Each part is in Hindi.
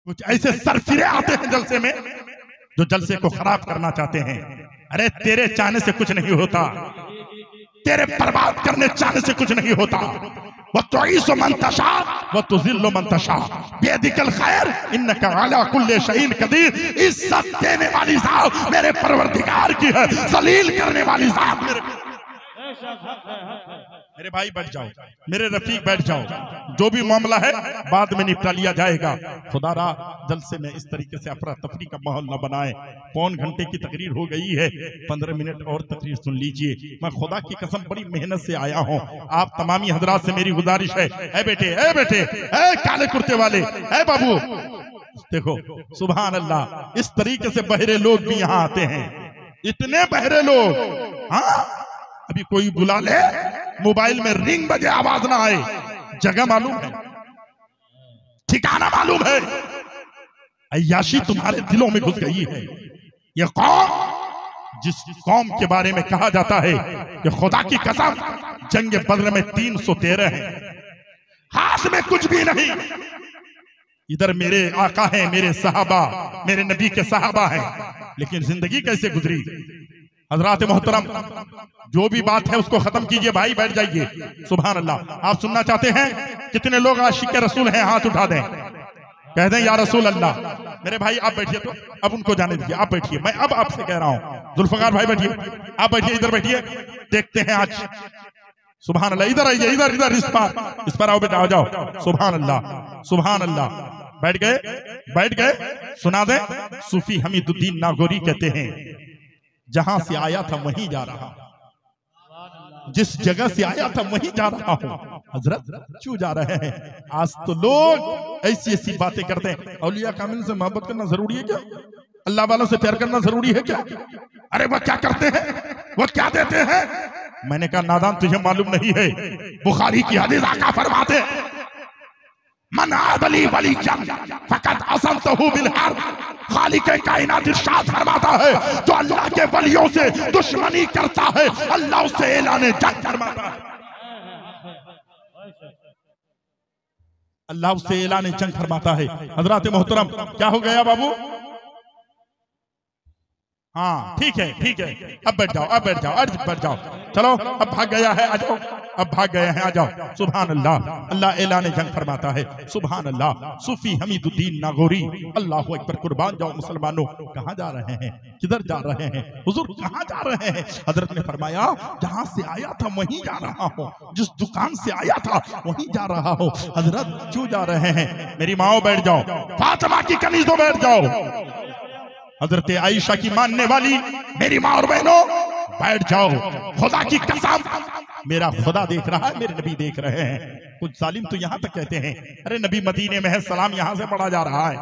कुछ ऐसे सरफिरे आते हैं जलसे में जो जलसे को खराब करना चाहते हैं। अरे तेरे चाहने से कुछ नहीं होता, तेरे बर्बाद करने चाहने से कुछ नहीं होता। वह तुईसु मन तशा वह तुज़िल्लु मन तशा बियदिकल खैर इन्नका अला कुल्ली शैइन कदीर। इज्जत देने वाली जात मेरे परवरदिगार की है, जलील करने वाली जात मेरे भाई बैठ जाओ, मेरे रफीक बैठ जाओ, जो भी मामला है बाद में निपटा लिया जाएगा। खुदारा जलसे में इस तरीके से अफरा तफरी का माहौल न बनाए। पौन घंटे की तकरीर हो गई है, 15 मिनट और तकरीर सुन लीजिए। मैं खुदा की कसम बड़ी मेहनत से आया हूँ। आप तमामी हजरात से मेरी गुजारिश है, ए बेटे, ए बेटे, ए काले कुर्ते वाले, ए बाबू, देखो सुभान अल्लाह, इस तरीके से बहरे लोग भी यहाँ आते हैं, इतने बहरे लोग। हाँ, अभी कोई बुला ले, मोबाइल में रिंग बजे आवाज ना आए, जगह मालूम है, ठिकाना मालूम है, अय्याशी तुम्हारे दिलों में घुस गई है। ये कौम, जिस कौम के बारे में कहा जाता है कि खुदा की कसम जंग बद्र में 313 है, हाथ में कुछ भी नहीं। इधर मेरे आका हैं, मेरे सहाबा, मेरे नबी के सहाबा हैं, लेकिन जिंदगी कैसे गुजरी। हजरात मोहतरम, जो भी बात है उसको खत्म कीजिए भाई, बैठ जाइए। सुभान अल्लाह। आप सुनना चाहते हैं? कितने लोग आशिक रसूल हैं? हाथ उठा दें, कह दें या रसूल अल्लाह। मेरे भाई आप बैठिए, तो अब उनको जाने दीजिए, आप बैठिए। मैं अब आपसे कह रहा हूं, जुल्फकार भाई बैठिए, आप बैठिए, इधर बैठिए, देखते हैं आज। सुभान अल्लाह, इधर आइए, इधर इधर, इस पर आओ बेटा, आ जाओ। सुभान अल्लाह, सुभान अल्लाह। बैठ गए, बैठ गए, सुना दें। सूफी हमीदुद्दीन नागौरी कहते हैं, जहां से आया था वहीं जा रहा, जिस जगह से आया था वहीं जा रहा हूं। हजरत क्यों जा रहे हैं? आज तो लोग ऐसी ऐसी बातें करते हैं। औलिया कामिल से मोहब्बत करना जरूरी है क्या? अल्लाह वालों से प्यार करना जरूरी है क्या? अरे वह क्या करते हैं, वह क्या देते हैं? मैंने कहा नादान, तुझे मालूम नहीं है। बुखारी की हदीस आका फरमाते, मन आदली वली जंग फकत असमतहु बिल हर्ब। खालिक कायनात इरशाद फरमाता है, जो अल्लाह के वलियों से दुश्मनी करता है, अल्लाह उससे ऐलान जंग फरमाता है। अल्लाह उससे ऐलान जंग फरमाता है। हजरात मोहतरम, क्या हो गया बाबू? हाँ ठीक है, ठीक है, अब बैठ जाओ, अब बैठ जाओ, अब बैठ जाओ। चलो, अब भाग गया है, आ जाओ, अब भाग गए हैं, आ जाओ। सुभान अल्लाह, अल्लाह ऐलान जंग फरमाता है। सुभान अल्लाह। सूफी हमीदुद्दीन नागौरी, अल्लाह अकबर, कुर्बान जाओ मुसलमानों। कहाँ जा रहे हैं? किधर जा रहे हैं हुजूर? कहाँ जा रहे हैं? हजरत ने फरमाया, जहां से आया था वहीं जा रहा हूँ, जिस दुकान से आया था वहीं जा रहा हूँ। हजरत क्यों जा रहे हैं? मेरी माओ बैठ जाओ, फातिमा की कनीज़ों बैठ जाओ, हजरत आयशा की मानने वाली मेरी माँ और बहनों बैठ जाओ। खुदा की कसम, मेरा खुदा देख रहा है, मेरे नबी देख रहे हैं। कुछ जालिम तो यहाँ तक कहते हैं, अरे नबी मदीने में है, सलाम यहाँ से पढ़ा जा रहा है।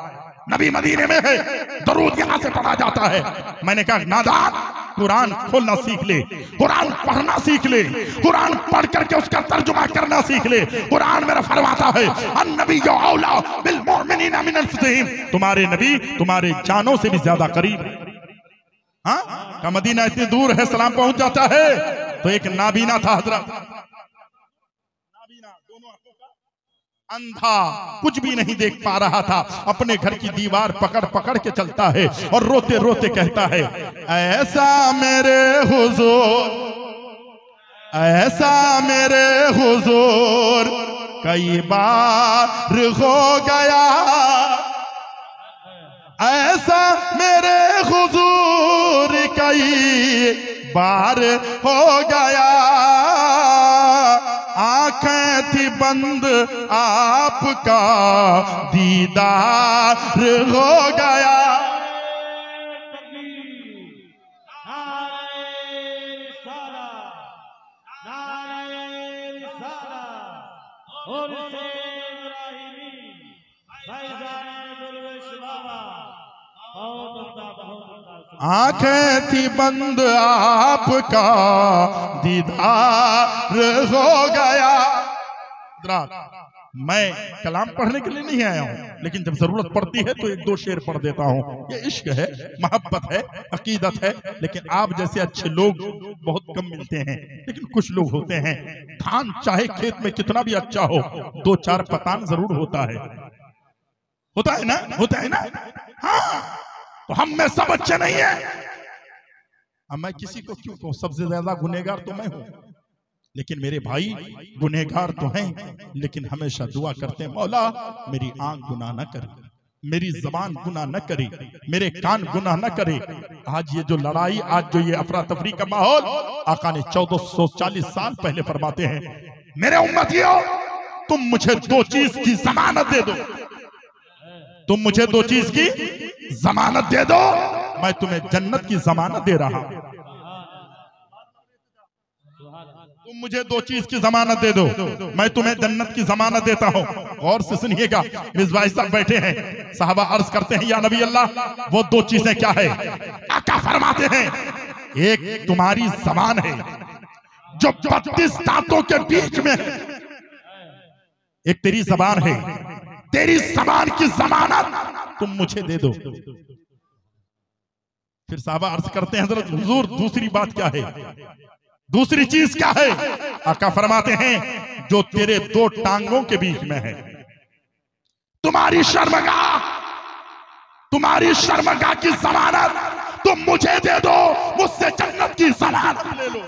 नबी मदीने में है, दरूद यहाँ से पढ़ा जाता है। मैंने कहा नादान, कुरान खोलना सीख ले, कुरान पढ़ना सीख ले, कुरान पढ़ करके उसका तर्जुमा करना सीख ले। कुरान मेरा फरमाता है, अन्नबी औला बिल मुमिनीना मिन अनफुसिहिम, तुम्हारे नबी तुम्हारे जानों से भी ज्यादा करीब है। हाँ, का मदीना इतनी दूर है, सलाम पहुंच जाता है। तो एक नाबीना था हजरत, नाबीना, दोनों आंखों का अंधा, कुछ भी नहीं देख पा रहा था, अपने घर की दीवार पकड़ पकड़ के चलता है और रोते रोते कहता है, ऐसा मेरे हुजूर, ऐसा मेरे हुजूर कई बार हो गया, ऐसा मेरे हुजूर कई बार हो गया, आंखें थी बंद आपका दीदार हो गया। आंखें थी बंद आपका दीदार हो गया। मैं कलाम पढ़ने के लिए नहीं आया हूँ, लेकिन जब जरूरत पड़ती है तो एक दो शेर पढ़ देता हूँ। ये इश्क है, मोहब्बत है, अकीदत है। लेकिन आप जैसे अच्छे लोग बहुत कम मिलते हैं, लेकिन कुछ लोग होते हैं, धान चाहे खेत में कितना भी अच्छा हो, दो चार पतान जरूर होता है। होता है ना, होता है ना। हाँ, तो हम में सब अच्छे नहीं है। अब मैं किसी को क्यों कहूं, सबसे ज्यादा गुनहगार तो मैं हूं, लेकिन मेरे भाई गुनहगार तो हैं, लेकिन हमेशा दुआ करते हैं, मौला मेरी आंख गुनाह न करे, मेरी जबान गुनाह न करे, मेरे कान गुनाह न करे। आज ये जो लड़ाई, आज जो ये अफरा तफरी का माहौल, आका ने 1440 साल पहले फरमाते हैं, मेरे उम्मतियों तुम मुझे दो चीज की जमानत दे दो, तुम मुझे दो चीज की जमानत दे दो, मैं तुम्हें जन्नत की जमानत दे रहा हूं। तुम मुझे दो चीज की जमानत दे दो, मैं तुम्हें जन्नत की जमानत देता हूं। गौर से सुनिएगा, मिसबाह साहब बैठे हैं, साहबा अर्ज करते हैं, या नबी अल्लाह वो दो चीजें क्या है? आका फरमाते हैं, एक तुम्हारी जबान है जो 32 दांतों के बीच में है, एक तेरी जबान है, तेरी जबान की जमानत तुम मुझे दे दो। फिर साहबा अर्ज करते हैं, हजरत हुजूर दूसरी बात क्या है, दूसरी चीज क्या है? आका फरमाते हैं, जो तेरे दो टांगों के बीच में है, तुम्हारी शर्मगाह, तुम्हारी शर्मगाह की जमानत तुम मुझे दे दो, मुझसे जन्नत की जमानत ले लो।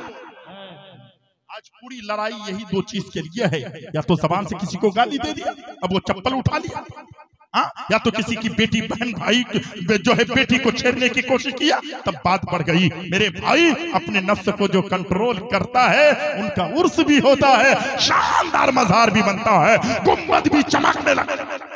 आज पूरी लड़ाई यही दो चीज के लिए है, या तो जबान से किसी को गाली दे दिया, अब वो चप्पल उठा लिया, या तो किसी की बेटी बहन भाई जो है बेटी को छेड़ने की कोशिश किया, तब बात बढ़ गई। मेरे भाई, अपने नफ्स को जो कंट्रोल करता है उनका उर्स भी होता है, शानदार मज़ार भी बनता है, गुम्बद भी चमकने लगता है।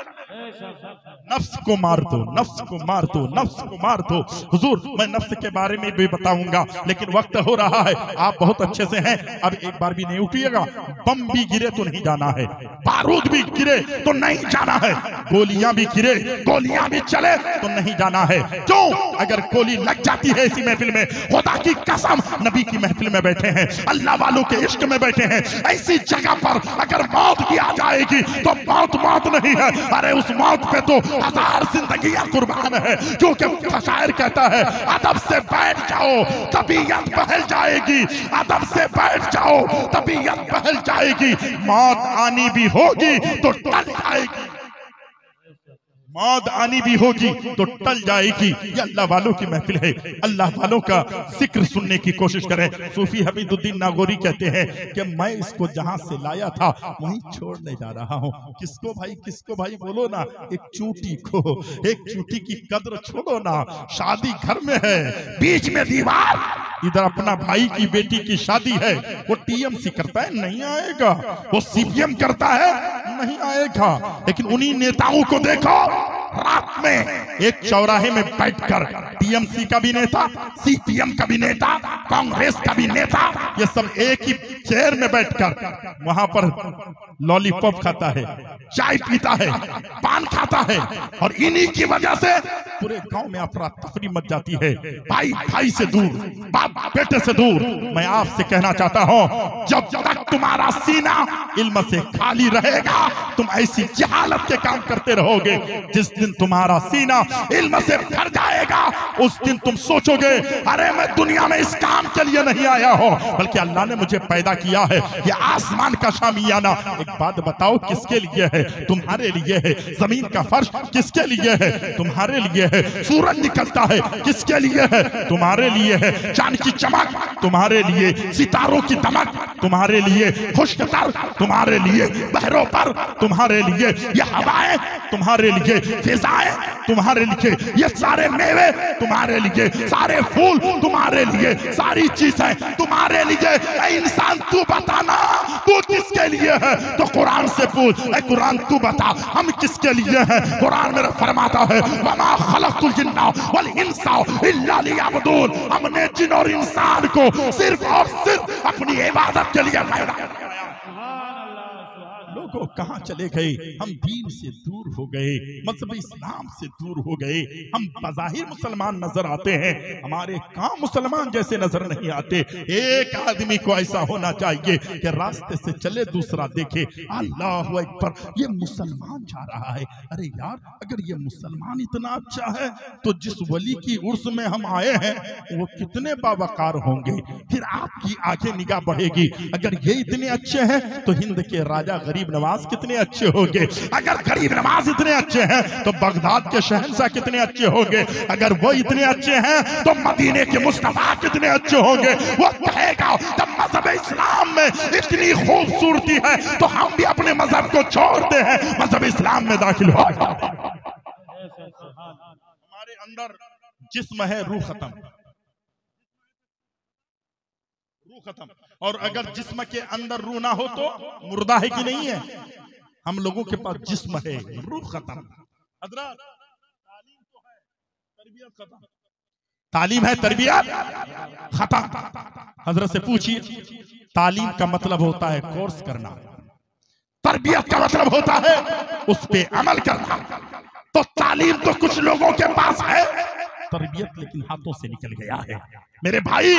नफ्स को मार दो, नफ्स को मार दो, नफ्स को मार दो। हुजूर मैं नफ्स के बारे में भी बताऊंगा, लेकिन वक्त हो रहा है, आप बहुत अच्छे से हैं, अब एक बार भी नहीं उठिएगा। बम भी गिरे तो नहीं जाना है, बारूद भी गिरे तो नहीं जाना है, गोलियां भी गिरे, गोलियां भी चले तो नहीं जाना है। क्यों? अगर गोली लग जाती है इसी महफिल में, खुदा की कसम, नबी की महफिल में बैठे हैं, अल्लाह वालों के इश्क में बैठे हैं, ऐसी जगह पर अगर मौत भी आ जाएगी तो मौत मौत नहीं है, अरे उस मौत पे तो 1000 जिंदगियां कुर्बान है। क्योंकि शायर कहता है, अदब से बैठ जाओ तबीयत बहल जाएगी, अदब से बैठ जाओ तबीयत बहल जाएगी, मौत आनी भी होगी तो टल जाएगी, मौत आनी भी होगी तो टल जाएगी। ये अल्लाह वालों की महफिल है, अल्लाह वालों का जिक्र सुनने की कोशिश करें। सूफी हमीदुद्दीन नागौरी कहते हैं कि मैं इसको जहां से लाया था वहीं छोड़ने जा रहा हूं। किसको भाई, किसको भाई बोलो ना, एक चूटी को, एक चूटी की कद्र छोड़ो ना, शादी घर में है, बीच में दीवार, इधर अपना भाई की बेटी की शादी है, वो टीएमसी करता है नहीं आएगा, वो सीपीएम करता है नहीं आएगा, लेकिन उन्हीं नेताओं को देखो रात में एक चौराहे में बैठकर, टीएमसी का भी नेता, सीपीएम का भी नेता, कांग्रेस का भी नेता, ये सब एक ही चेयर में बैठकर वहां पर लॉलीपॉप खाता है, चाय पीता है, पान खाता है, और इन्हीं की वजह से पूरे गांव में अफरा तफरी मच जाती है, भाई भाई से दूर, बाप बेटे से दूर। मैं आपसे कहना चाहता हूं, जब तक तुम्हारा सीना इल्म से खाली रहेगा, तुम ऐसी जहालत के काम करते रहोगे। जिस दिन तुम्हारा सीना इल्म से भर जाएगा, उस दिन तुम सोचोगे, अरे मैं दुनिया में इस काम के लिए नहीं आया हूं, बल्कि अल्लाह ने मुझे पैदा किया है। ये आसमान का शामियाना, एक बात बताओ किसके लिए है? तुम्हारे लिए है। जमीन का फर्श किसके लिए है? तुम्हारे लिए है। सूरज निकलता है किसके लिए है? तुम्हारे लिए है। चांद की चमक तुम्हारे लिए, सितारों की दमक तुम्हारे लिए, खुशकतर तुम्हारे लिए, बहरों पर तुम्हारे लिए, ये हवाएं तुम्हारे लिए, फिजाएं तुम्हारे लिए, ये सारे मेवे तुम्हारे लिए, सारे फूल तुम्हारे लिए, सारी चीजें तुम्हारे लिए। इंसान तू बताना तू किसके लिए है? तो कुरान से पूछ, कुरान तू बता हम किसके लिए हैं? कुरान मेरा फरमाता है, वमा खलक़तुल जिन्ना वल इंसा इल्ला लियअबुदून, हमने जिन और इंसान को सिर्फ और सिर्फ अपनी इबादत के लिए पैदा किया। लोगों कहां चले गए? हम दीन से दूर हो गए, मजहब इस्लाम से दूर हो गए। हम बज़ाहिर मुसलमान नजर आते हैं, हमारे काम मुसलमान जैसे नजर नहीं आते। एक आदमी को ऐसा होना चाहिए कि रास्ते से चले दूसरा देखे, अल्लाह अकबर, ये मुसलमान जा रहा है। अरे यार, अगर ये मुसलमान इतना अच्छा है तो जिस वली की उर्स में हम आए हैं वो कितने बावकार होंगे। फिर आपकी आंखें निगाह बढ़ेगी, अगर ये इतने अच्छे हैं तो हिंद के राजा गरीब नवाज नवाज कितने अच्छे होंगे, अगर गरीब नवाज इतने अच्छे हैं तो बगदाद के शहंशाह कितने अच्छे होंगे, अगर वो इतने अच्छे हैं तो मदीने के मुस्तफा कितने अच्छे होंगे। वो कहेगा जब मजहब इस्लाम में इतनी खूबसूरती है तो हम भी अपने मजहब को छोड़ते हैं, मजहब इस्लाम में दाखिल हो। हमारे अंदर जिस्म है, रूह खत्म, रूह खत्म। और अगर जिस्म के अंदर रूह ना हो तो मुर्दा है कि नहीं है। हम लोगों के पास जिस्म है, रूह खत्म। हजरत तालीम तो है, तरबियत खत्म, तालीम है, तरबियत खत्म। हजरत से पूछिए, तालीम का मतलब होता है कोर्स करना, तरबियत का मतलब होता है उस पे अमल करना। तो तालीम तो कुछ लोगों के पास है, तरबियत लेकिन हाथों से निकल गया है। मेरे भाई,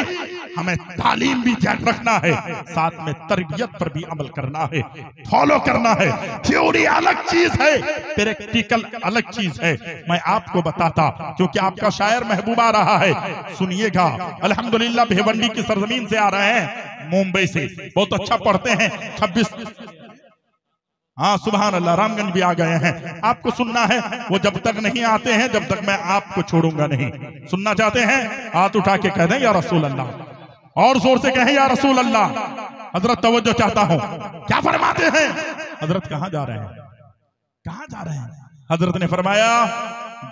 हमें तालीम भी जारी रखना है, साथ में तरबियत पर भी अमल करना है, फॉलो करना है। थ्योरी अलग चीज है, प्रैक्टिकल अलग चीज है। मैं आपको बताता, क्योंकि आपका शायर महबूबा रहा है, सुनिएगा। अल्हम्दुलिल्लाह भिवंडी की सरजमीन से आ रहे हैं, मुंबई से, बहुत अच्छा पढ़ते हैं। 26, हाँ सुभान अल्लाह, रामगंज भी आ गए हैं। आपको सुनना है, वो जब तक नहीं आते हैं जब तक मैं आपको छोड़ूंगा नहीं। सुनना चाहते हैं, हाथ उठा के कह दें या रसूल अल्लाह, और जोर से कहें या रसूल अल्लाह। हजरत तवज्जो चाहता हूं, क्या फरमाते हैं? हजरत कहां जा रहे हैं, कहां जा रहे हैं? हजरत ने फरमाया,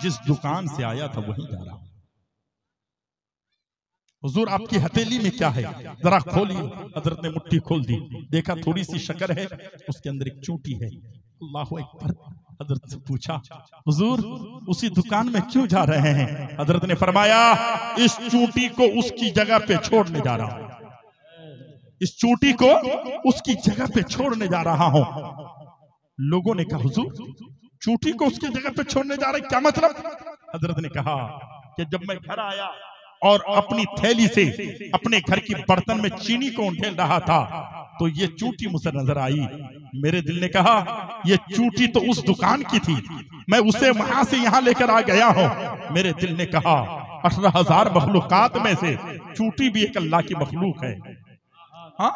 जिस दुकान से आया था वहीं जा रहा हूं। हुजूर आपकी हथेली में क्या है, जरा खोलिए। हजरत ने मुट्ठी खोल दी, देखा थोड़ी सी शक्कर है, उसके अंदर एक चूंटी है। अल्लाहु अकबर। हजरत से पूछा, हुजूर उसी दुकान में क्यों जा रहे हैं? हजरत ने फरमाया, इस चूंटी को उसकी जगह पे छोड़ने जा रहा हूं, इस चूंटी को उसकी जगह पे छोड़ने जा रहा हूं। लोगों ने कहा, हुजूर चूंटी को उसकी जगह पे छोड़ने जा रहे, क्या मतलब? हजरत ने कहा कि जब मैं घर आया और अपनी थैली से अपने घर की बर्तन में चीनी को उंडेल रहा था तो ये चूंटी मुझे नजर आई। मेरे दिल ने कहा, ये चूंटी तो उस दुकान की थी, मैं उसे वहां से यहां लेकर आ गया हूं। मेरे दिल ने कहा, 18,000 मखलूकात में से चूंटी भी एक अल्लाह की मखलूक है। हाँ,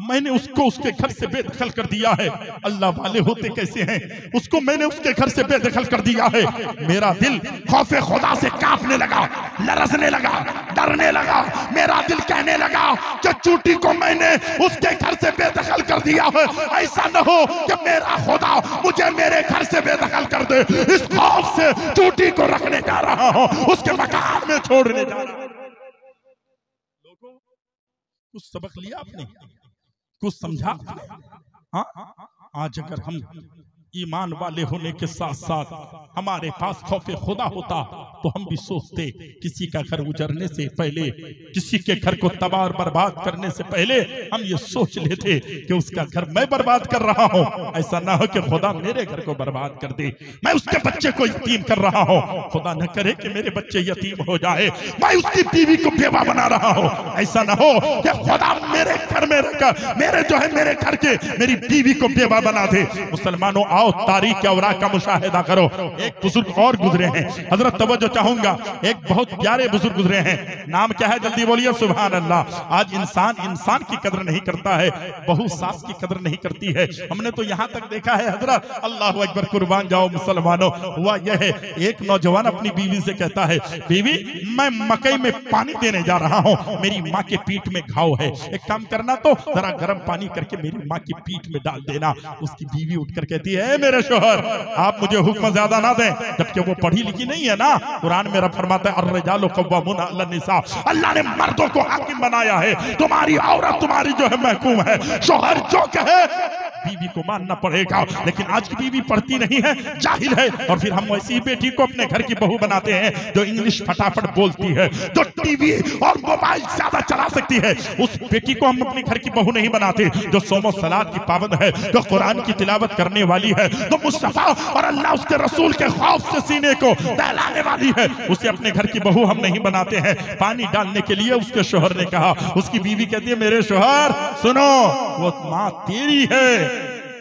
मैंने उसको उसके घर से बेदखल कर दिया है। अल्लाह वाले होते कैसे हैं, उसको मैंने उसके घर से बेदखल कर दिया है। मेरा दिल खौफे खुदा से कांपने लगा, लरसने लगा, डरने लगा। मेरा दिल कहने लगा कि चूंटी को मैंने उसके घर से बेदखल कर दिया है, ऐसा न हो कि मेरा खुदा मुझे मेरे घर से बेदखल कर दे। इस खौफ से चूंटी को रखने जा रहा हूं, उसके मकान में छोड़ने जा रहा हूं। लोगों, कुछ सबक लिया आपने, कुछ समझा? हाँ, आज अगर हम ईमान वाले होने के साथ साथ हमारे पास खौफे खुदा होता तो हम भी सोचते, किसी का घर उजड़ने से पहले, किसी के घर को तबाह और बर्बाद करने से पहले हम ये सोच लेते कि उसका घर मैं बर्बाद कर रहा हूँ। ऐसा ना हो कि खुदा मेरे घर को बर्बाद कर दे, मैं उसके बच्चे को यतीम कर रहा हूँ। खुदा न करे कि मेरे बच्चे यतीम हो जाए, मैं उसकी बीवी को बेवा बना रहा हूँ। ऐसा ना हो कि खुदा मेरे घर में रहकर मेरे जो है मेरे घर के मेरी बीवी को बेवा बना दे। मुसलमानों, आओ तारीख औरा का मुशाहिदा करो। एक बुजुर्ग और गुजरे हैं, हजरत तवज्जो चाहूंगा, एक बहुत प्यारे बुजुर्ग गुजरे हैं। नाम क्या है, जल्दी बोलिए। सुभान अल्लाह। आज इंसान की कदर नहीं करता है, बहू सास की कदर नहीं करती है। हमने तो यहाँ तक देखा है हजरत, अल्लाह अकबर, कुर्बान जाओ मुसलमानों। हुआ यह है, एक नौजवान अपनी बीवी से कहता है, बीवी मैं मकई में पानी देने जा रहा हूँ, मेरी माँ के पीठ में घाव है, एक काम करना तो जरा गर्म पानी करके मेरी माँ की पीठ में डाल देना। उसकी बीवी उठकर कहती है, मेरे शोहर आप मुझे हुक्म ज्यादा ना दें, जबकि वो पढ़ी लिखी नहीं है ना। कुरान में रब फरमाता है, अर्रिजालु कव्वामूना अला निसा, अल्लाह ने मर्दों को हाकिम बनाया है, तुम्हारी औरत तुम्हारी जो है महकूम है। शोहर जो कहे बीवी को मानना पड़ेगा। लेकिन आज की बीवी पढ़ती नहीं है, जाहिल है, और फिर हम वैसी ही बेटी को अपने घर की बहू बनाते हैं जो इंग्लिश फटाफट बोलती है, जो टीवी और मोबाइल ज्यादा चला सकती है। उस बेटी को हम अपने घर की बहू नहीं बनाते जो सोमो सलात की पाबंद है, जो कुरान की तिलावत करने वाली है, जो मुस्तफा और अल्लाह उसके रसूल के खौफ से सीने को दहलाने वाली है। उसे अपने घर की बहू हम नहीं बनाते हैं। पानी डालने के लिए उसके शोहर ने कहा, उसकी बीवी कहती है, मेरे शोहर सुनो, वो माँ तेरी है,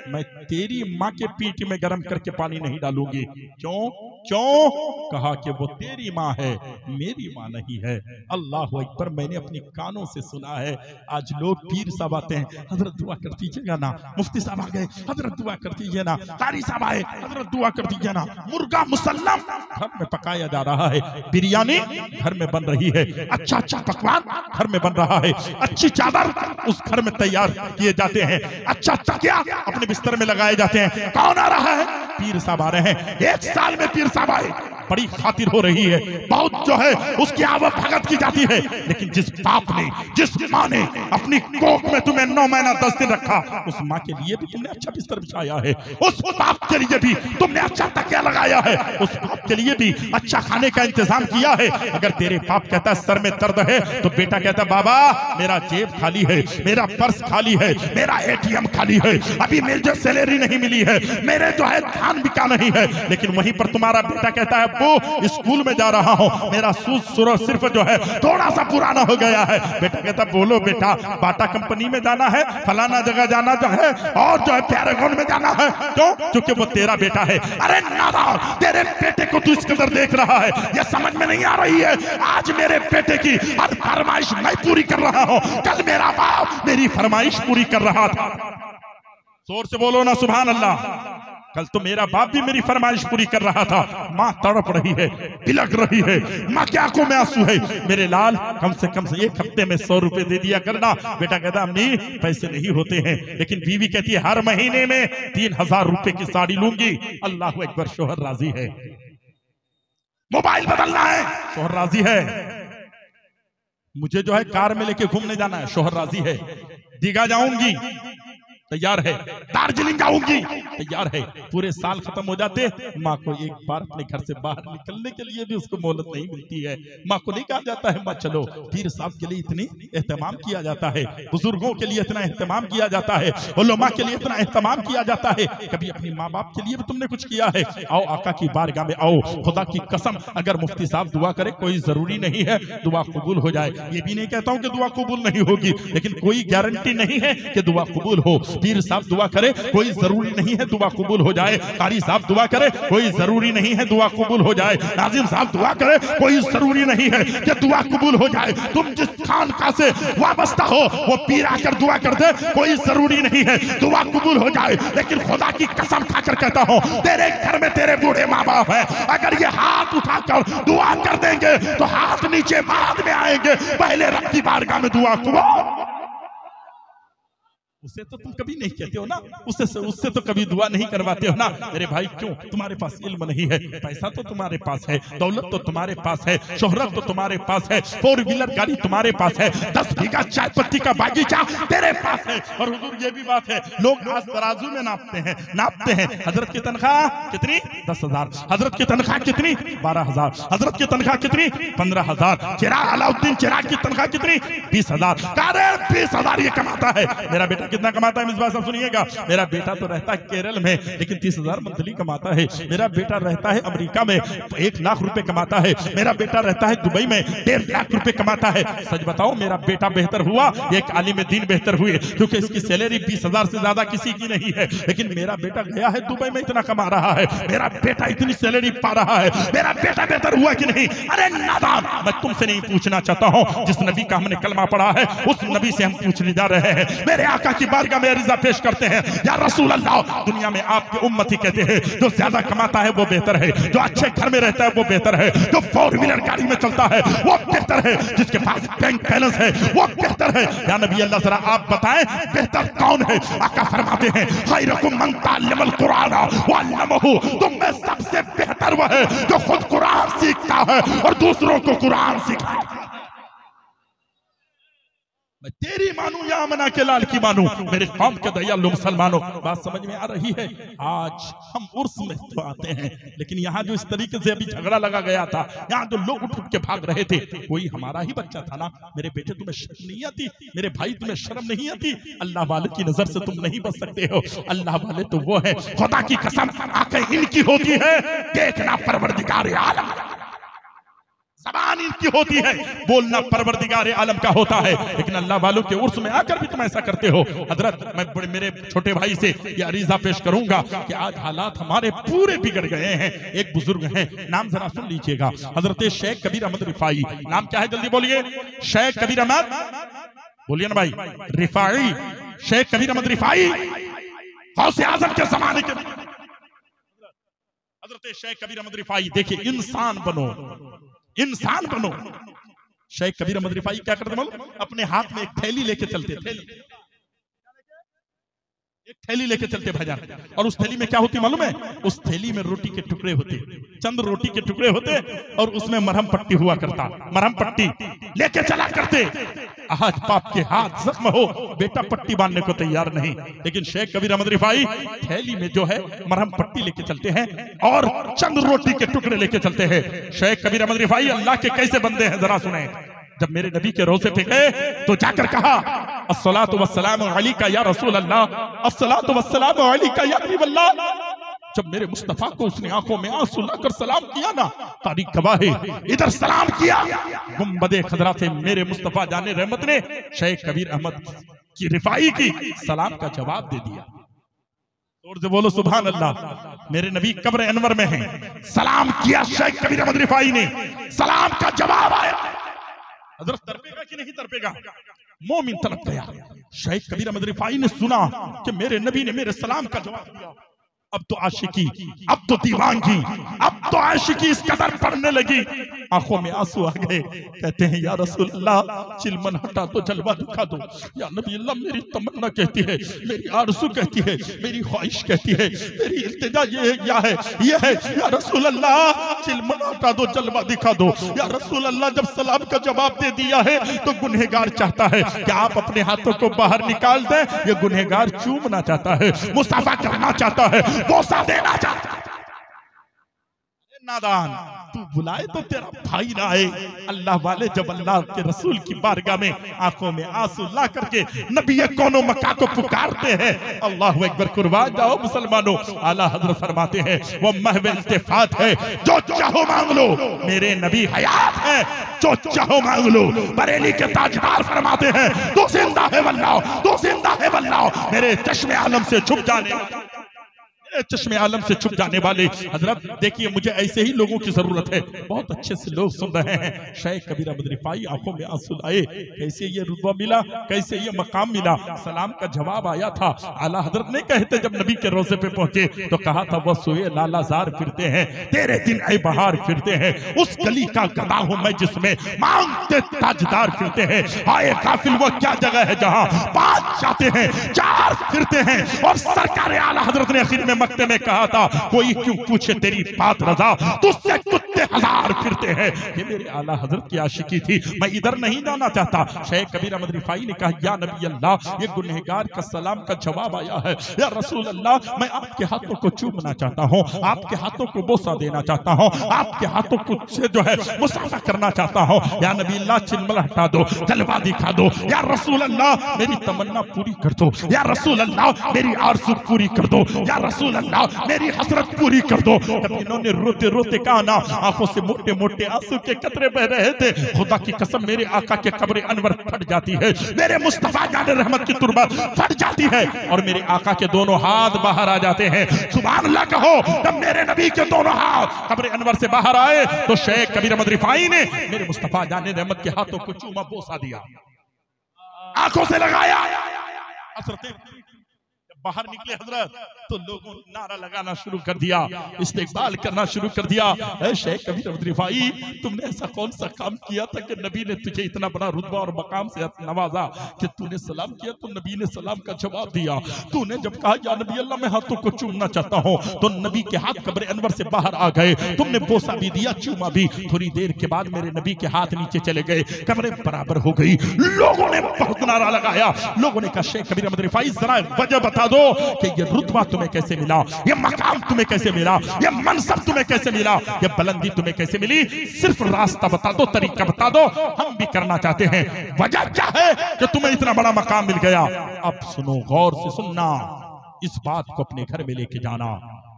मैं तेरी माँ के पीठ में गर्म करके पानी नहीं डालूंगी। क्यों क्यों? कहा कि वो तेरी माँ है, मेरी माँ नहीं है। अल्लाह अकबर। मैंने अपनी कानों से सुना है। आज लोग पीर साहब आते हैं, हजरत दुआ कर दीजिएगा ना। मुफ्ती साहब आ गए, हजरत दुआ कर दीजिए ना। कारी साहब आए, हजरत दुआ कर दीजिए ना। मुर्गा मुसल्लम घर में पकाया जा रहा है, बिरयानी घर में बन रही है, अच्छा अच्छा पकवान घर में बन रहा है, अच्छी चादर उस घर में तैयार किए जाते हैं, अच्छा तकिया अपने बिस्तर में लगाए जाते हैं। कौन आ रहा है? पीर साहब आ रहे हैं। एक साल में पीर साहब आए, बड़ी खातिर हो रही है, बहुत जो है उसकी आवक भगत की जाती है। लेकिन जिस बाप ने, जिस माँ ने अपनी कोख में तुम्हें 9 महीना 10 दिन रखा, उस माँ के लिए भी तुमने अच्छा बिस्तर बिछाया है, उस बाप के लिए भी तुमने अच्छा तकिया लगाया है, उस बाप के लिए भी अच्छा खाने का इंतजाम किया है। अगर तेरे बाप कहता है सर में दर्द है, तो बेटा कहता है बाबा मेरा जेब खाली है, मेरा पर्स खाली है, मेरा ATM खाली है, अभी मुझे सैलरी नहीं मिली है, मेरे जो है धान बिका नहीं है। लेकिन वहीं पर तुम्हारा बेटा कहता है वो स्कूल में जा रहा हूं, मेरा सूद सिर्फ जो है थोड़ा सा पुराना हो गया है। बेटा कहता बोलो बेटा, बाटा कंपनी में जाना है, फलाना जगह जाना जो है, और जो है पैरागॉन में जाना है। क्यों? क्योंकि वो तेरा बेटा है। अरे नादान, तेरे बेटे को तू इस कदर देख रहा है, ये समझ में नहीं आ रही है। आज मेरे बेटे की हर फरमाइश मैं पूरी कर रहा हूं, कल मेरा बाप मेरी फरमाइश पूरी कर रहा था। जोर से बोलो ना सुभान अल्लाह। कल तो मेरा बाप भी मेरी फरमाइश पूरी कर रहा था। माँ तड़प रही है, बिलक रही है, माँ की आंखों में आंसू है। मेरे लाल कम से कम से 1 हफ्ते में 100 रुपए दे दिया करना। बेटा कहता अम्मी पैसे नहीं होते हैं, लेकिन बीवी कहती है हर महीने में 3000 रुपए की साड़ी लूंगी। अल्लाह अकबर। शोहर राजी है, मोबाइल बदलना है, शोहर राजी है, मुझे जो है कार में लेके घूमने जाना है, शोहर राजी है, दीघा जाऊंगी, तैयार है, दार्जिलिंग जाऊंगी, तैयार है। पूरे साल खत्म हो जाते, माँ को एक बार अपने घर से बाहर निकलने के लिए भी उसको मोहलत नहीं मिलती है। माँ को नहीं कहा जाता है माँ चलो। पीर साहब के लिए इतनी एहतमाम किया जाता है, बुजुर्गों के लिए इतना एहतमाम किया जाता है, उलमा के लिए इतना एहतमाम किया जाता है। कभी अपनी माँ बाप के लिए भी तुमने कुछ किया है? आओ आका की बारगाह में आओ। खुदा की कसम, अगर मुफ्ती साहब दुआ करे, कोई जरूरी नहीं है दुआ कबूल हो जाए। ये भी नहीं कहता हूँ कि दुआ कबूल नहीं होगी, लेकिन कोई गारंटी नहीं है कि दुआ कबूल हो। पीर साहब दुआ करे, कोई जरूरी नहीं है दुआ कबूल हो जाए। कारी साहब दुआ करे, कोई जरूरी नहीं है दुआ कबूल हो जाए। नाजिम साहब दुआ करे, कोई जरूरी नहीं है कि दुआ कबूल हो जाए। तुम जिस खानका से वाबस्ता हो वो पीर आकर दुआ कर दे, कोई जरूरी नहीं है दुआ कबूल हो जाए। लेकिन खुदा की कसम खाकर कहता हूं, तेरे घर में तेरे बूढ़े माँ बाप है, अगर ये हाथ उठाकर दुआ कर देंगे तो हाथ नीचे बाद में आएंगे, पहले रब की बारगाह में दुआ करो। उससे तो तुम कभी नहीं कहते हो ना, उससे तो कभी दुआ नहीं करवाते हो ना। मेरे भाई क्यों? तुम्हारे पास इल्म नहीं है, पैसा तो तुम्हारे पास है, दौलत तो तुम्हारे पास है, शोहरत तो तुम्हारे पास है, 4 व्हीलर गाड़ी तुम्हारे पास है, 10 बीघा चाय पत्ती का बागीचा तेरे पास है। और हुजूर ये भी बात है, लोग आज तराजू में नापते हैं। हजरत की तनख्वाह कितनी? 10,000। हजरत की तनख्वाह कितनी? 12,000। हजरत की तनख्वाह कितनी? 15,000। चिराग अलाउद्दीन चिराग की तनख्वाह कितनी? 20,000। 20,000 ये कमाता है। मेरा बेटा कितना कमाता है? मिसबाह साहब सुनिएगा, मेरा बेटा तो रहता है केरल में, लेकिन 30,000 मंथली कमाता है। मेरा बेटा रहता है अमेरिका में, 1 लाख रुपए कमाता है। मेरा बेटा रहता है दुबई में, 1.5 लाख रुपए कमाता है। सच बताओ, मेरा बेटा बेहतर हुआ, एक आलिम दीन बेहतर हुए, क्योंकि इसकी सैलरी 20,000 से ज्यादा किसी की नहीं है। लेकिन मेरा बेटा गया है दुबई में, इतना कमा रहा है, मेरा बेटा इतनी सैलरी पा रहा है। मेरा बेटा बेहतर हुआ कि नहीं? अरे नादान, मैं तुमसे नहीं पूछना चाहता हूं, जिस नबी का हमने कलमा पढ़ा है उस नबी से हम पूछने जा रहे हैं। मेरे आका की बारगाह में रिजा पेश करते हैं, या रसूल अल्लाह, दुनिया में आपके उम्मती कहते हैं जो ज्यादा कमाता है वो बेहतर है, जो अच्छे घर में रहता है वो बेहतर है, जो 4 व्हीलर गाड़ी में चलता है वो बेहतर है, जिसके पास बैंक बैलेंस है वो बेहतर है। या नबी अल्लाह, जरा आप बताएं बेहतर कौन है? आका फरमाते हैं, खैरुकुम मन तअल्लमल कुरान व अल्लमहु, तुम में सबसे बेहतर वह है जो खुद कुरान सीखता है और दूसरों को कुरान सिखाता है। मैं तेरी मानू या अमना के लाल की मानू, मेरे कौम के दयालु मुसलमानों। बात समझ में आ रही है? आज हम उर्स में तो आते हैं, लेकिन यहाँ जो इस तरीके से अभी झगड़ा लगा गया था, यहाँ जो लोग उठ के भाग रहे थे, कोई हमारा ही बच्चा था ना। मेरे बेटे तुम्हें शर्म नहीं आती? मेरे भाई तुम्हें शर्म नहीं आती? अल्लाह वाले की नजर से तुम नहीं बच सकते हो। अल्लाह वाले तो वो है, खुदा की कसम आंखें इनकी होती है, देखना परवरदिगार आलम। ज़बान जबान इनकी होती है, बोलना परवरदिगार आलम का होता है, लेकिन अल्लाह वालों के उर्स में आकर भी तुम ऐसा करते हो। हजरत मैं मेरे छोटे भाई से ये अरीजा पेश करूंगा कि आज हालात हमारे पूरे बिगड़ गए हैं। एक बुजुर्ग हैं, नाम जरा सुन लीजिएगा, हजरत शेख कबीर अहमद रिफाई। नाम क्या है, जल्दी बोलिए। शेख कबीर अहमद, बोलिए ना भाई, रिफाई। शेख कबीर अहमद रिफाई गौसे आजम के जमाने के हजरत शेख कबीर अहमद रिफाई। देखिए, इंसान बनो, इंसान बनो। शेख कबीर अहमद रिफाई क्या करते मालूम? अपने हाथ में एक थैली लेके चलते, एक थैली लेके चलते भाईजान, और उस थैली में क्या होती मालूम है? उस थैली में रोटी के टुकड़े होते, चंद रोटी के टुकड़े होते, और उसमें मरहम पट्टी हुआ करता। मरहम पट्टी लेके चला करते। आज बाप के हाथ जख्म हो, बेटा पट्टी बांधने को तैयार नहीं, लेकिन शेख कबीर अहमद रिफाई थैली में जो है मरहम पट्टी लेके चलते हैं और चंद रोटी के टुकड़े लेके चलते हैं। शेख कबीर अहमद रिफाई अल्लाह के कैसे बंदे हैं, जरा सुने। जब मेरे नबी के रोज़े पे गए तो जाकर कहा, अस्सलातु वस्सलामु अलैका या रसूल अल्लाह, अस्सलातु वस्सलामु अलैका या हबीब अल्लाह। जब मेरे मुस्तफा को उसने आंखों में आंसू लाकर सलाम किया ना, तारीख गवाह है, इधर सलाम किया, गुंबदे खजरा से मेरे मुस्तफा जाने रहमत ने शेख कबीर अहमद की रिफाई की सलाम का जवाब दे दिया। जोर से बोलो सुभान अल्लाह। मेरे नबी कब्र अनवर में हैं, सलाम किया शेख कबीर अहमद रिफाई ने, सलाम का जवाब आया। हजरत तड़पेगा कि नहीं तड़पेगा? मोमिन तड़प गया। शेख कबीर अहमद रिफाई ने सुना कि मेरे नबी ने मेरे सलाम का जवाब दिया। अब तो आशिकी, अब तो दीवानगी, अब तो आशिकी इस कदर पड़ने लगी, आंखों में आंसू आ गए। कहते हैं, या रसूल अल्लाह, चिलमन हटा दो, जलवा दिखा दो। या नबी अल्लाह, मेरी तमन्ना कहती है, मेरी आरज़ू कहती है, मेरी ख्वाहिश कहती है, मेरी इल्तिजा ये है या रसूल अल्लाह, चिलमन हटा दो, जलवा दिखा दो। या रसूल अल्लाह, जब सलाम का जवाब दे दिया है तो गुनहगार चाहता है कि आप अपने हाथों को बाहर निकाल दें। ये गुनहगार चूमना चाहता है, मुसाफा करना चाहता है, बोसा देना चाहता है। नादान, तू बुलाए तो तेरा भाई ना आए। अल्लाह वाले जब अल्लाह के रसूल की बारगाह में आंखों में आंसू ला करके नबी कोनो मक्का को पुकारते हैं, अल्लाहु अकबर, कुर्बान जाओ मुसलमानों। आला हजरत फरमाते हैं, वो महवे इल्तिफात है, जो चाहो मांग लो। मेरे नबी हयात है, जो चाहो मांग लो। बरेली के ताजदार फरमाते हैं, तू जिंदा है वल्लाह, तू जिंदा है वल्लाह। मेरे चश्मे आलम से छुप जाने, चश्मे आलम से छुप जाने वाले हजरत, देखिए मुझे ऐसे ही लोगों की जरूरत है। बहुत अच्छे से लोग सुन रहे हैं। शेख कबीर अहमद रिफाई आंखों में आंसू लाए, कैसे ये रुतबा मिला, कैसे ये मकाम मिला। सलाम का जवाब आया था। आला हजरत नहीं कहते, जब नबी के रोजे पे पहुंचे तो कहा था, वो सोए लालाजार फिरते हैं, तेरे दिन ऐ बहार फिरते हैं। उस गली का गदा हूं मैं जिसमें मांगते ताजदार फिरते हैं। आए काफिल, वो क्या जगह है जहां पांच जाते हैं, चार फिरते हैं। और सरकार आला हजरत ने आखिर में मक्ते में कहा था, कोई क्यों पूछे तेरी बात रजा, तुझसे कुत्ते हजार फिरते हैं। ये मेरे आला हजरत की आशिकी थी, मैं इधर नहीं जाना चाहता। शेख कबीर अहमद रिफाई ने कहा, या नबी अल्लाह, ये गुनहगार का सलाम का जवाब आया है। या रसूल अल्लाह, मैं आपके हाथों को चूमना चाहता हूँ, आपके हाथों को बोसा देना चाहता हूँ, आपके हाथों को से जो है मुसाफा करना चाहता हूँ। या नबी अल्लाह, चिलमल हटा दो, जलवा दिखा दो। या रसूल अल्लाह, मेरी तमन्ना पूरी कर दो। या रसूल अल्लाह, मेरी आरज़ू पूरी कर दो। या रसूल अल्लाह, मेरी हसरत पूरी कर दो। जब इन्होंने रोते रोते कहा ना, आंखों से मोटे मोटे आंसू के कतरे बह रहे थे। खुदा की कसम, मेरे आका के कब्र अनवर फट जाती है, मेरे मुस्तफा जाने रहमत की तुरबत फट जाती है, और मेरे आका के दोनों हाथ बाहर आ जाते हैं। सुभान अल्लाह कहो। जब मेरे नबी के दोनों हाथ कब्र अनवर से बाहर आए तो शेख कबीर अहमद रिफाई ने मेरे मुस्तफा जाने रहमत के हाथों को चूमा, बोसा दिया, आंखों से लगाया। बाहर निकले हजरत तो लोगों ने नारा लगाना शुरू कर दिया, इस्तेकबाल करना शुरू कर दिया। शेख कबीर अहमद रिफाई, तुमने ऐसा कौन सा काम किया था कि नबी ने तुझे इतना बड़ा रुतबा और मकाम से नवाजा कि तूने सलाम किया तो नबी ने सलाम का जवाब दिया। तूने जब कहा, या नबी अल्लाह, मैं हाथों को चूमना चाहता हूँ, तो नबी के हाथ कब्र अनवर से बाहर आ गए। तुमने बोसा भी दिया, चूमा भी। थोड़ी देर के बाद मेरे नबी के हाथ नीचे चले गए, कब्रें बराबर हो गई। लोगों ने बहुत नारा लगाया। लोगों ने कहा, शेख कबीर अहमद रिफाई, जरा वजह बता दो कि ये रुतबा तुम्हें कैसे मिला, ये मकाम तुम्हें कैसे मिला, ये मनसब तुम्हें कैसे मिला, ये बुलंदी तुम्हें कैसे मिली। सिर्फ रास्ता बता दो, तरीका बता दो, हम भी करना चाहते हैं। वजह क्या है कि तुम्हें इतना बड़ा मकाम मिल गया? अब सुनो, गौर से सुनना, इस बात को अपने घर में लेके जाना।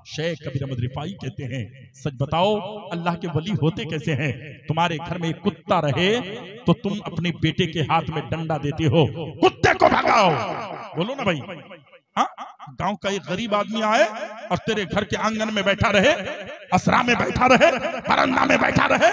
शेख कबीर अहमद रिफाई कहते हैं, सच बताओ अल्लाह के वली होते कैसे हैं? तुम्हारे घर में एक कुत्ता रहे तो तुम अपने बेटे के हाथ में डंडा देते हो, कुत्ते को भगाओ। बोलो ना भाई। हाँ, गांव का एक गरीब आदमी आए और तेरे घर के आंगन में बैठा रहे, असरा में बैठा रहे, बरंदा में बैठा रहे,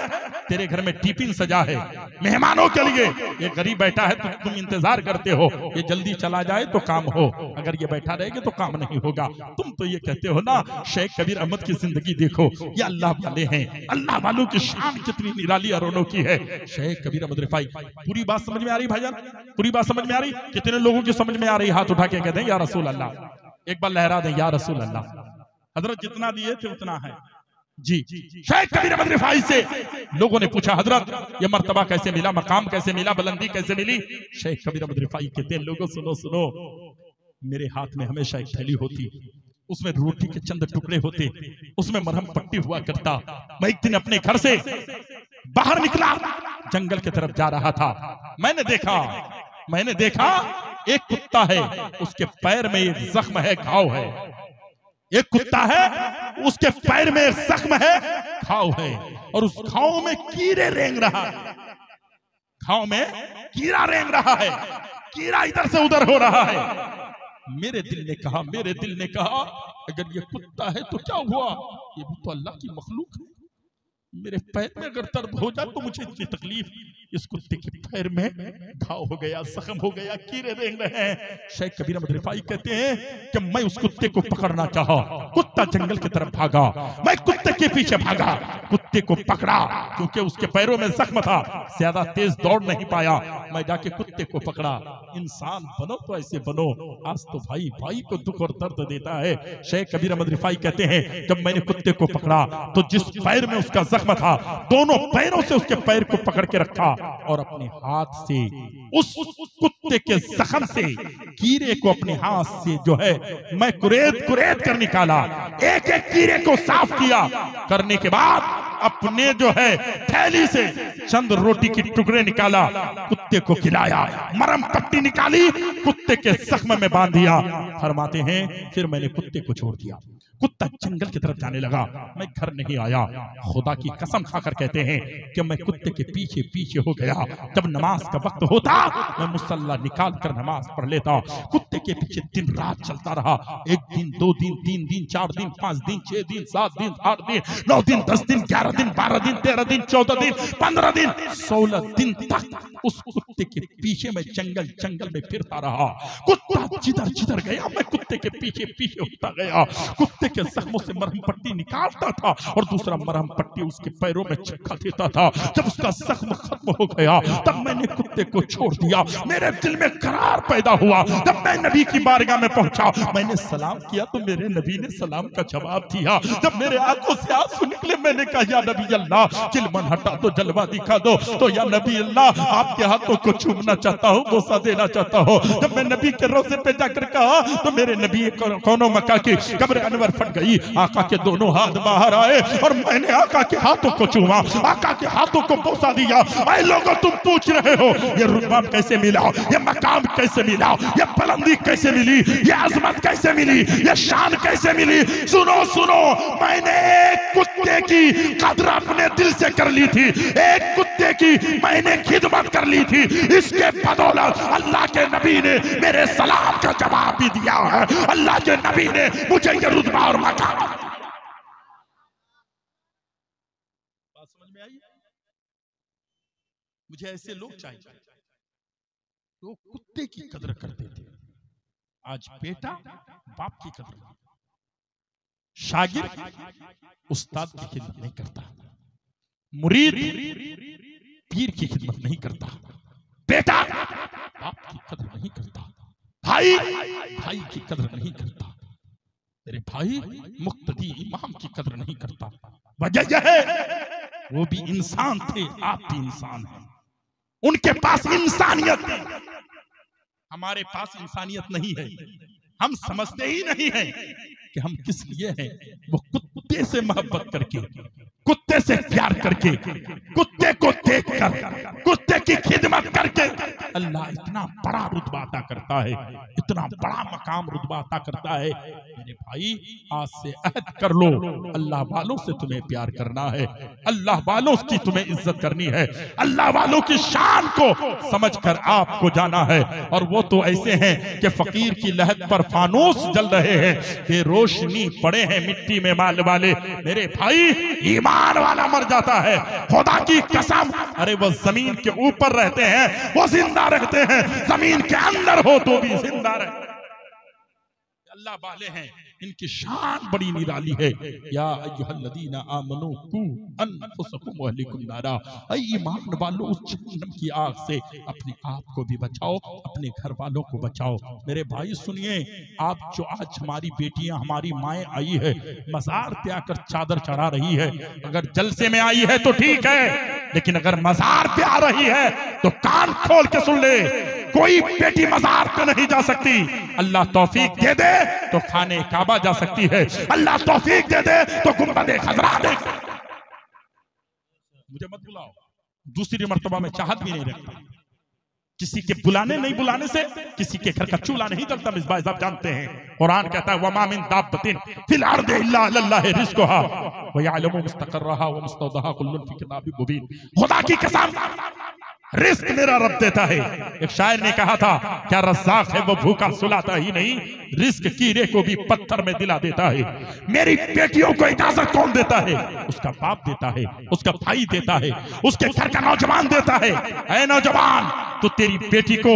तेरे घर में टिफिन सजा है मेहमानों के लिए, ये गरीब बैठा है तो तुम इंतजार करते हो ये जल्दी चला जाए तो काम हो, अगर ये बैठा रहेगा तो काम नहीं होगा। तुम तो ये कहते हो ना, शेख कबीर अहमद की जिंदगी देखो, ये अल्लाह वाले हैं, अल्लाह वालों की शान कितनी निराली और अनोखी है। शेख कबीर अहमद रिफाई, पूरी बात समझ में आ रही भाईजान? पूरी बात समझ में आ रही? कितने लोगों की समझ में आ रही? हाथ उठा के कहते हैं या रसूल अल्लाह, एक बार लहरा दें या रसूल अल्लाह। हजरत जितना दिए थे उतना है जी। शेख कबीर अहमद रिफाई से लोगों ने पूछा, हजरत ये मर्तबा कैसे मिला, मकाम कैसे मिला, बुलंदी कैसे मिली? शेख कबीर अहमद रिफाई कहते हैं, लोगों सुनो सुनो, मेरे हाथ में हमेशा एक थैली होती, उसमें रोटी के चंद टुकड़े होते, उसमें मरहम पट्टी हुआ करता। मैं एक दिन अपने घर से बाहर निकला, जंगल की तरफ जा रहा था, मैंने देखा एक कुत्ता है, उसके पैर में एक जख्म है, घाव है। एक कुत्ता है, उसके पैर में जख्म है, घाव है, और उस घाव में कीड़े रेंग रहा है, घाव में कीड़ा रेंग रहा है, कीड़ा इधर से उधर हो रहा है। मेरे दिल ने कहा अगर ये कुत्ता है तो क्या हुआ, ये भी तो अल्लाह की मखलूक है, मेरे पैर में अगर दर्द हो जाए तो मुझे इतनी तकलीफ, इस कुत्ते के पैर में घाव हो गया, जख्म हो गया, कीड़े रेंग रहे हैं। शेख कबीर अहमद रिफाई कहते हैं कि मैं उस कुत्ते को पकड़ना चाहा, कुत्ता जंगल की तरफ भागा, मैं कुत्ते के पीछे भागा, कुत्ते को पकड़ा, क्योंकि उसके पैरों में जख्म था, ज्यादा तेज दौड़ नहीं पाया, मैं जाके कुत्ते को पकड़ा। इंसान बनो तो ऐसे बनो, आज तो भाई भाई को दुख और दर्द देता है। शेख कबीर अहमद रिफाई कहते हैं, जब मैंने कुत्ते को पकड़ा तो जिस पैर में उसका जख्म था, दोनों पैरों से उसके पैर को पकड़ के रखा और अपने हाथ से उस कुत्ते के जख्म से कीड़े को अपने हाथ से जो है मैं कुरेद कर निकाला, एक एक कीड़े को साफ किया, करने के बाद अपने जो है थैली से चंद रोटी की टुकड़े निकाला, कुत्ते को खिलाया, मरहम पट्टी निकाली, कुत्ते के जख्म में बांध दिया। फरमाते हैं फिर मैंने कुत्ते को छोड़ दिया, कुत्ता जंगल की तरफ जाने लगा, मैं घर नहीं आया। खुदा की कसम खाकर कहते हैं कि मैं कुत्ते के पीछे पीछे हो गया। जब नमाज का वक्त होता मैं मुसल्ला निकाल कर नमाज पढ़ लेता, कुत्ते के पीछे दिन रात चलता रहा। 1 दिन 2 दिन 3 दिन 4 दिन 5 दिन 6 दिन 7 दिन 8 दिन 9 दिन 10 दिन 11 दिन 12 दिन 13 दिन 14 दिन 15 दिन 16 दिन तक उस कुत्ते के पीछे मैं जंगल में फिरता रहा। कुत्ता जिधर गया मैं कुत्ते के पीछे होता गया, कुत्ते के जख्मों से मरहम पट्टी निकालता था और दूसरा मरहम पट्टी उसके पैरों में चिपका देता था। जब उसका जख्म खत्म हो गया तब मैंने कुत्ते को छोड़ दिया। मेरे दिल में करार पैदा हुआ। जब मैं नबी की बारगाह में पहुंचा, मैंने सलाम किया तो मेरे नबी ने सलाम का जवाब दिया। जब मेरे आंखों से आंसू निकले, मैंने कहा या नबी अल्लाह, चिलमन हटा दो, जलवा दिखा दो। तो या नबी अल्लाह, आपके हाथों को चूमना चाहता हूँ, बोसा देना चाहता हूँ। जब मैं नबी के रोज़े पे जाकर कहा तो मेरे नबी कौनो मक्का की कब्र अनवर फट गई। आका के दोनों हाथ बाहर आए और मैंने आका के हाथों को चूमा, आका के हाथों को बोसा दिया। ऐ लोगों, तुम पूछ रहे हो ये रुतबा कैसे मिला, ये मकाम कैसे मिला, ये बुलंदी कैसे मिली, ये अजमत कैसे मिली, ये शान कैसे मिली? सुनो, मैंने एक कुत्ते की कदर अपने दिल से कर ली थी, एक कुत्ते की मैंने खिदमत कर ली थी। इसके बदौलत अल्लाह के नबी ने मेरे सलाम का जवाब भी दिया है। अल्लाह के नबी ने मुझे ये रुतबा और मकाम। बात समझ में आई? मुझे ऐसे लोग चाहिए जो कुत्ते की कदर करते थे। आज बेटा बाप की कदर नहीं, शागिर्द उस्ताद की खिदमत नहीं करता, मुरीद पीर की खिदमत नहीं करता, बेटा बाप की कदर नहीं करता, भाई की कदर नहीं करता, तेरे भाई मुक्तदी इमाम की कदर नहीं करता। वजह यह है वो भी इंसान थे, आप भी इंसान हैं, उनके पास इंसानियत है, हमारे पास इंसानियत नहीं है। हम समझते ही नहीं है कि हम किस लिए हैं। वो कुत्ते से मोहब्बत करके, कुत्ते से प्यार करके, कुत्ते को देखकर, कुत्ते की खिदमत करके अल्लाह अल्लाह इतना बड़ा रुतबा अता करता है, इतना बड़ा मकाम रुतबा अता करता है। मेरे भाई आज से अहद कर लो, अल्लाह वालों से तुम्हें प्यार करना है, अल्लाह वालों की तुम्हें इज्जत करनी है, अल्लाह वालों की शान को समझकर आपको जाना है। और वो तो ऐसे हैं कि फकीर की लहद पर फानूस जल रहे हैं, बेरोशनी पड़े हैं मिट्टी में माल वाले। मेरे भाई ईमान वाला मर जाता है, खुदा की कसम। अरे वो जमीन के ऊपर रहते हैं, वो जिंदा रहते हैं, जमीन के अंदर हो तो भी जिंदा रहते हैं। अल्लाह वाले हैं, इनकी शान बड़ी निराली है। या अय्युहल्लज़ीना आमनू कू अनफुसकुम व अहलिकुम नारा, ऐ ईमान वालों उस जहन्नम की आग से अपने आप को भी बचाओ, अपने घर वालों को बचाओ। मेरे भाई सुनिए, आप जो आज हमारी बेटियां, हमारी माएँ आई है, मज़ार पे आकर चादर चढ़ा रही है, अगर जलसे में आई है तो ठीक है, लेकिन अगर मज़ार पे आ रही है तो कान खोल के सुन ले, कोई बेटी मज़ार पे नहीं जा सकती। अल्लाह तौफीक दे दे तो खाने काबा जा सकती है, अल्लाह तौफीक दे दे तो गुंबद खजरा देख। मुझे मत बुलाओ, दूसरी मर्तबा में चाहत भी नहीं रखता। किसी के बुलाने नहीं बुलाने से किसी के घर का चूल्हा नहीं जलता। मिसबाह साहब जानते हैं, कुरान कहता है वमा मिन दाब्बतिन फिल अर्दि इल्ला अल्लाह रिज़्कुहा व यअलमु मुस्तक़र्रहा व मुस्तौदहा कुल्लुन फी किताबिन मुबीन। खुदा की कसम, रिस्क मेरा रब देता है। एक शायर ने कहा था, क्या रज़्ज़ाक़ है वो भूखा सुलाता ही नहीं, रिस्क कीड़े को भी पत्थर में दिला देता है। मेरी बेटियों को इजाजत कौन देता है? उसका बाप देता है, उसका भाई देता है, उसके घर का नौजवान देता है। ऐ नौजवान, तो तेरी बेटी को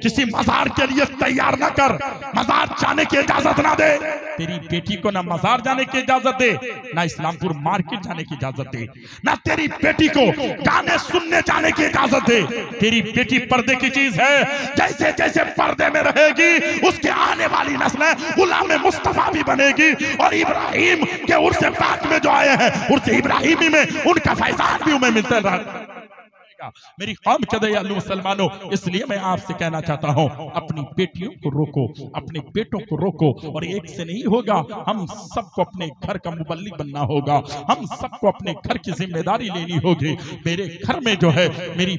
किसी मजार के लिए तैयार ना कर, मजार जाने की इजाजत ना दे। तेरी बेटी को ना मजार जाने की इजाजत दे, ना इस्लामपुर मार्केट जाने की इजाजत दे, ना तेरी बेटी को गाने सुनने जाने की इजाजत दे। तेरी बेटी पर्दे की चीज है, जैसे जैसे पर्दे में रहेगी उसके आने वाली नस्लें गुलाम मुस्तफा भी बनेगी। और इब्राहिम के उर्स पाक में जो आए हैं, उर्स इब्राहिमी में उनका फैजान भी उन्हें मिलता रहा। मेरी कौम के दयालु मुसलमानों, इसलिए मैं आपसे कहना चाहता हूं, अपनी बेटियों को रोको, अपने बेटों को रोको। और एक से नहीं होगा, हम सबको अपने घर का मुबल्लिग बनना होगा, हम सबको अपने घर की जिम्मेदारी लेनी होगी। मेरे घर में जो है मेरी